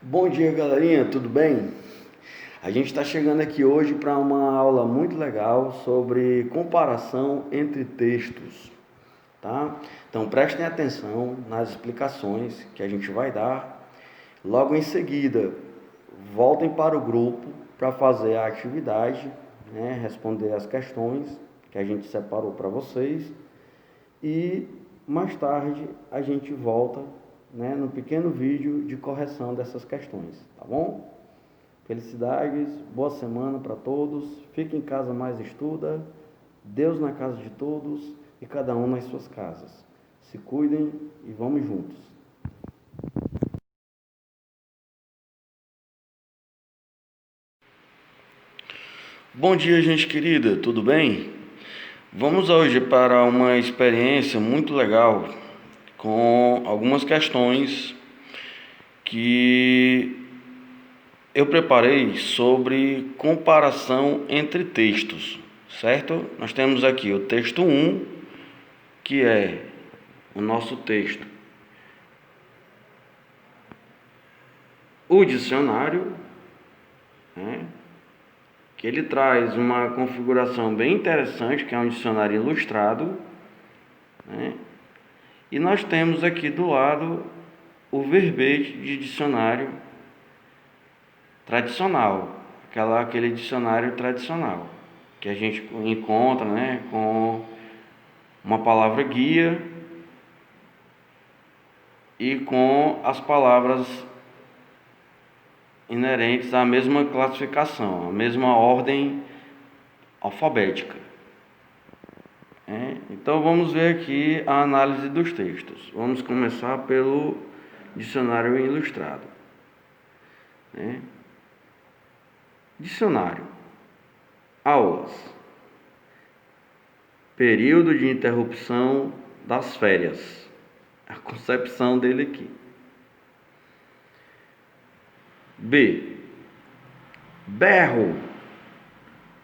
Bom dia, galerinha, tudo bem? A gente está chegando aqui hoje para uma aula muito legal sobre comparação entre textos, tá? Então prestem atenção nas explicações que a gente vai dar. Logo em seguida, voltem para o grupo para fazer a atividade, né? Responder as questões que a gente separou para vocês e mais tarde a gente volta, né, no pequeno vídeo de correção dessas questões, tá bom? Felicidades, boa semana para todos, fique em casa, mais estuda, Deus na casa de todos e cada um nas suas casas. Se cuidem e vamos juntos. Bom dia, gente querida, tudo bem? Vamos hoje para uma experiência muito legal com algumas questões que eu preparei sobre comparação entre textos, certo? Nós temos aqui o texto 1, que é o nosso texto. O dicionário, né, que ele traz uma configuração bem interessante, que é um dicionário ilustrado, né? E nós temos aqui do lado o verbete de dicionário tradicional, aquele dicionário tradicional, que a gente encontra, né, com uma palavra guia e com as palavras inerentes à mesma classificação, à mesma ordem alfabética. Então vamos ver aqui a análise dos textos. Vamos começar pelo dicionário ilustrado. Dicionário. Aulas. Período de interrupção das férias. A concepção dele aqui. B. Berro.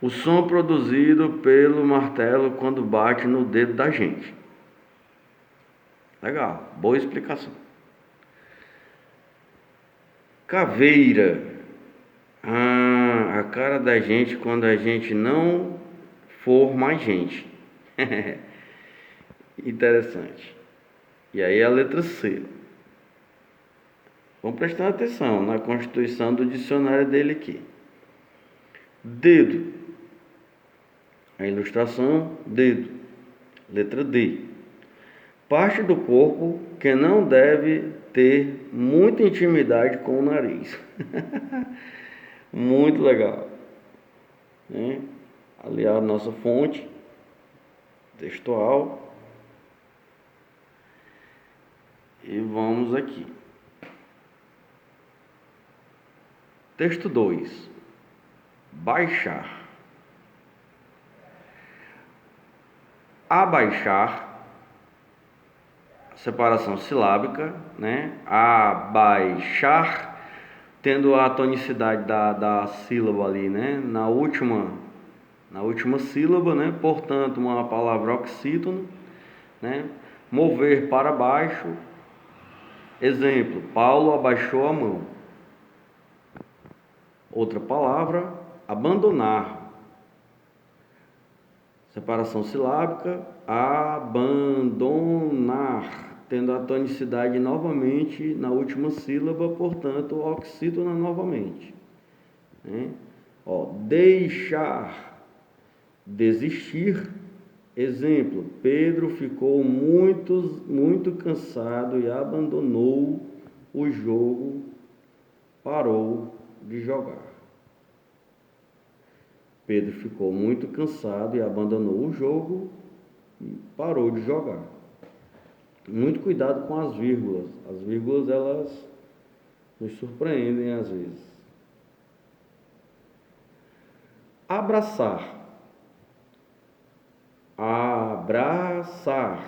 O som produzido pelo martelo quando bate no dedo da gente. Legal, boa explicação. Caveira. A cara da gente quando a gente não for mais gente. Interessante. E aí a letra C. Vamos prestar atenção na constituição do dicionário dele aqui. Dedo. A ilustração, dedo. Letra D. Parte do corpo que não deve ter muita intimidade com o nariz. Muito legal. Né? Ali a nossa fonte textual. E vamos aqui. Texto 2. Baixar. Abaixar, separação silábica, né? Abaixar, tendo a tonicidade da sílaba ali, né? Na última sílaba, né? Portanto, uma palavra oxítono, né? Mover para baixo. Exemplo: Paulo abaixou a mão. Outra palavra: abandonar. Separação silábica, abandonar, tendo a tonicidade novamente na última sílaba, portanto, oxítona novamente. Deixar, desistir. Exemplo: Pedro ficou muito cansado e abandonou o jogo, parou de jogar. Pedro ficou muito cansado e abandonou o jogo e parou de jogar. Muito cuidado com as vírgulas. As vírgulas, elas nos surpreendem às vezes. Abraçar. Abraçar.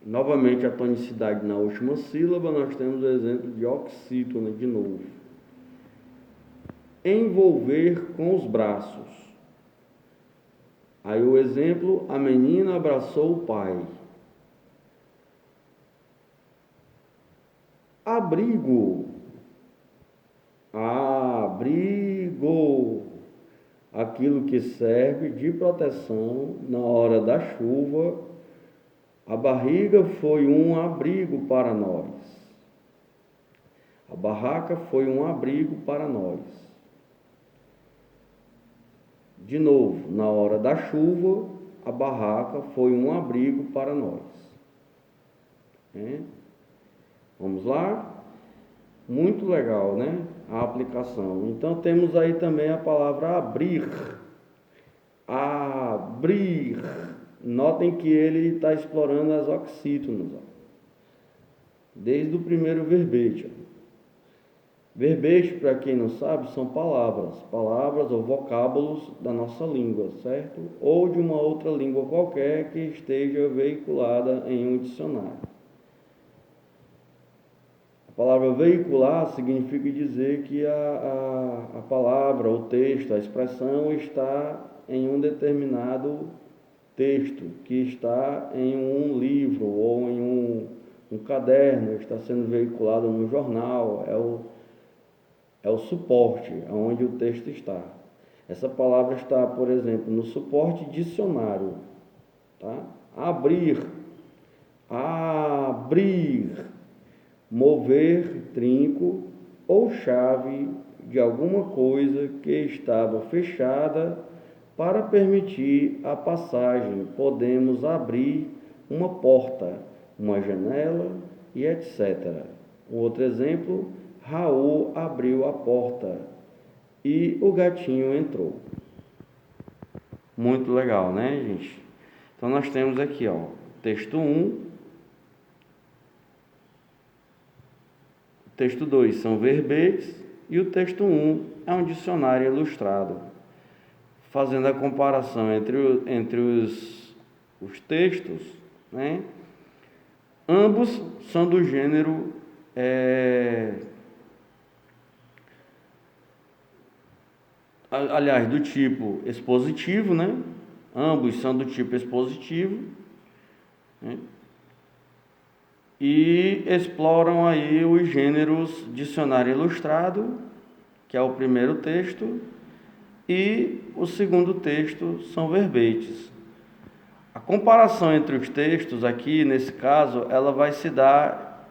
Novamente a tonicidade na última sílaba, nós temos o exemplo de oxítona de novo. Envolver com os braços. Aí o exemplo: a menina abraçou o pai. Abrigo. Abrigo, aquilo que serve de proteção na hora da chuva. A barriga foi um abrigo para nós. A barraca foi um abrigo para nós. De novo, na hora da chuva, a barraca foi um abrigo para nós. Vamos lá? Muito legal, né? A aplicação. Então temos aí também a palavra abrir. Abrir. Notem que ele está explorando as oxítonas, ó, desde o primeiro verbete. Verbete, para quem não sabe, são palavras ou vocábulos da nossa língua, certo? Ou de uma outra língua qualquer que esteja veiculada em um dicionário. A palavra veicular significa dizer que a palavra, o texto, a expressão está em um determinado texto, que está em um livro ou em um caderno, está sendo veiculado no jornal, é o suporte onde o texto está. Essa palavra está, por exemplo, no suporte dicionário. Tá? Abrir, mover trinco ou chave de alguma coisa que estava fechada para permitir a passagem. Podemos abrir uma porta, uma janela e etc. Um outro exemplo: Raul abriu a porta e o gatinho entrou. Muito legal, né, gente? Então nós temos aqui, ó, texto 1, texto 2 são verbetes e o texto 1 é um dicionário ilustrado, fazendo a comparação entre os textos, né? Ambos são do gênero aliás, do tipo expositivo, né? Ambos são do tipo expositivo, né? E exploram aí os gêneros dicionário ilustrado, que é o primeiro texto, e o segundo texto são verbetes. A comparação entre os textos aqui, nesse caso, ela vai se dar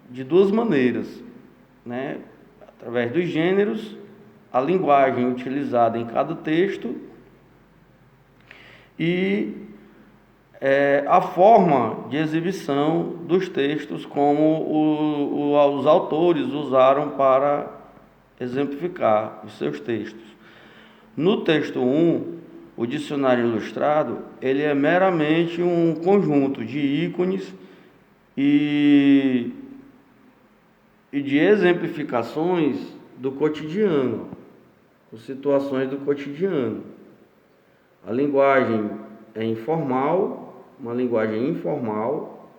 de duas maneiras, né? Através dos gêneros, a linguagem utilizada em cada texto e a forma de exibição dos textos, como os autores usaram para exemplificar os seus textos. No texto 1, o dicionário ilustrado, ele é meramente um conjunto de ícones e de exemplificações do cotidiano, com situações do cotidiano. A linguagem é informal, uma linguagem informal,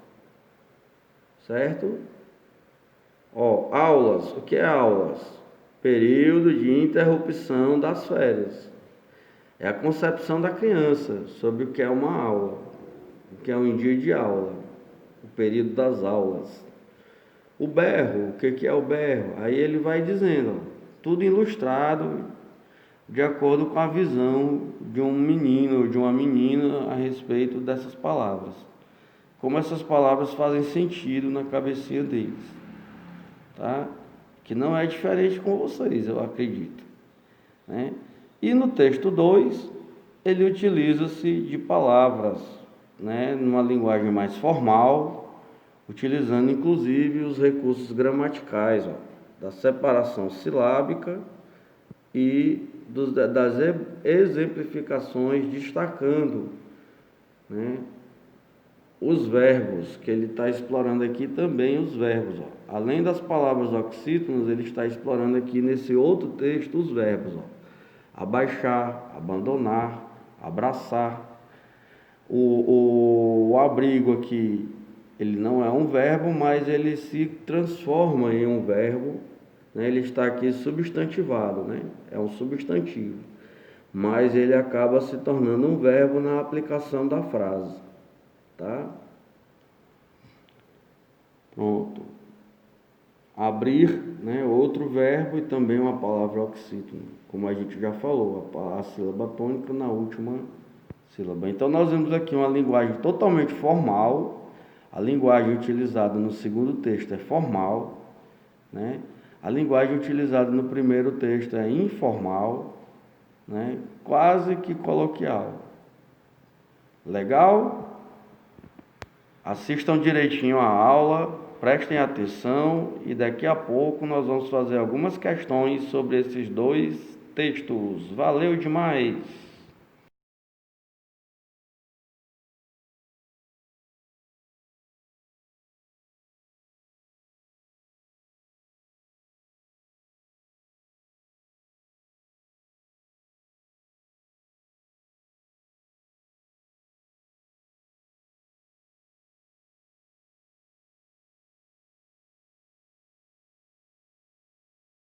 certo? Aulas. O que é aulas? Período de interrupção das férias. É a concepção da criança sobre o que é uma aula, o que é um dia de aula, o período das aulas. O berro, o que é o berro? Aí ele vai dizendo, tudo ilustrado de acordo com a visão de um menino ou de uma menina a respeito dessas palavras. Como essas palavras fazem sentido na cabecinha deles, tá? Que não é diferente com vocês, eu acredito, né? E no texto 2, ele utiliza-se de palavras, né, numa linguagem mais formal, utilizando inclusive os recursos gramaticais, ó, da separação silábica e das exemplificações, destacando, né, os verbos, que ele está explorando aqui também os verbos. Ó. Além das palavras oxítonas, ele está explorando aqui nesse outro texto os verbos. Ó. Abaixar, abandonar, abraçar. O abrigo aqui, ele não é um verbo, mas ele se transforma em um verbo, né? Ele está aqui substantivado, né? É um substantivo, mas ele acaba se tornando um verbo na aplicação da frase, tá? Pronto. abrir, né, outro verbo e também uma palavra oxítono, como a gente já falou, a sílaba tônica na última sílaba. Então nós vemos aqui uma linguagem totalmente formal. A linguagem utilizada no segundo texto é formal, né? A linguagem utilizada no primeiro texto é informal, né? Quase que coloquial. Legal? Assistam direitinho a aula, prestem atenção e daqui a pouco nós vamos fazer algumas questões sobre esses dois textos. Valeu demais!